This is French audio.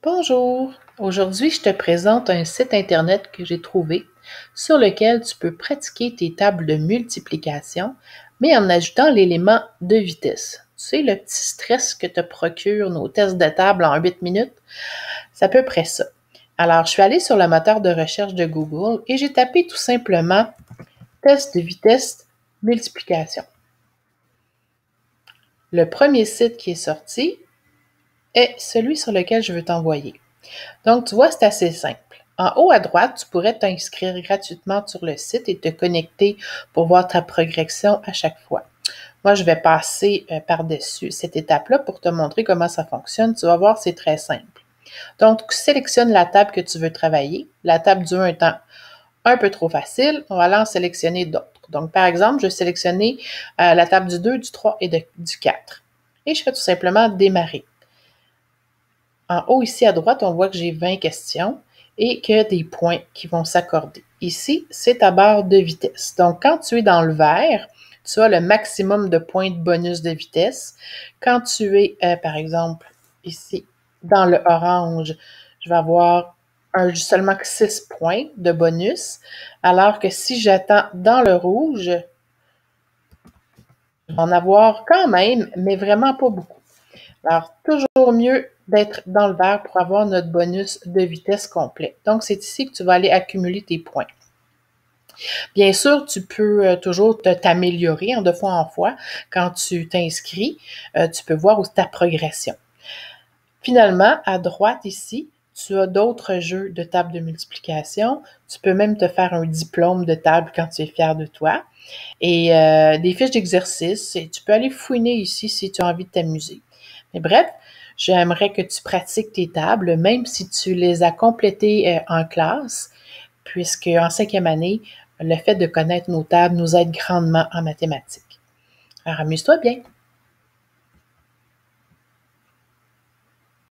Bonjour! Aujourd'hui, je te présente un site Internet que j'ai trouvé sur lequel tu peux pratiquer tes tables de multiplication, mais en ajoutant l'élément de vitesse. Tu sais, le petit stress que te procurent nos tests de table en 8 minutes, c'est à peu près ça. Alors, je suis allée sur le moteur de recherche de Google et j'ai tapé tout simplement test de vitesse multiplication. Le premier site qui est sorti est celui sur lequel je veux t'envoyer. Donc, tu vois, c'est assez simple. En haut à droite, tu pourrais t'inscrire gratuitement sur le site et te connecter pour voir ta progression à chaque fois. Moi, je vais passer par-dessus cette étape-là pour te montrer comment ça fonctionne. Tu vas voir, c'est très simple. Donc, sélectionne la table que tu veux travailler. La table du 1 étant un peu trop facile, on va aller en sélectionner d'autres. Donc, par exemple, je vais sélectionner la table du 2, du 3 et du 4. Et je fais tout simplement démarrer. En haut, ici à droite, on voit que j'ai 20 questions et qu'il y a des points qui vont s'accorder. Ici, c'est ta barre de vitesse. Donc, quand tu es dans le vert, tu as le maximum de points de bonus de vitesse. Quand tu es, par exemple, ici, dans le orange, je vais avoir seulement 6 points de bonus, alors que si j'attends dans le rouge, je vais en avoir quand même, mais vraiment pas beaucoup. Alors, toujours mieux d'être dans le vert pour avoir notre bonus de vitesse complet. Donc, c'est ici que tu vas aller accumuler tes points. Bien sûr, tu peux toujours t'améliorer de fois en fois. Quand tu t'inscris, tu peux voir aussi ta progression. Finalement, à droite ici, tu as d'autres jeux de table de multiplication. Tu peux même te faire un diplôme de table quand tu es fier de toi. Et des fiches d'exercice. Et tu peux aller fouiner ici si tu as envie de t'amuser. Mais bref, j'aimerais que tu pratiques tes tables, même si tu les as complétées en classe, puisque en 5e année, le fait de connaître nos tables nous aide grandement en mathématiques. Alors, amuse-toi bien!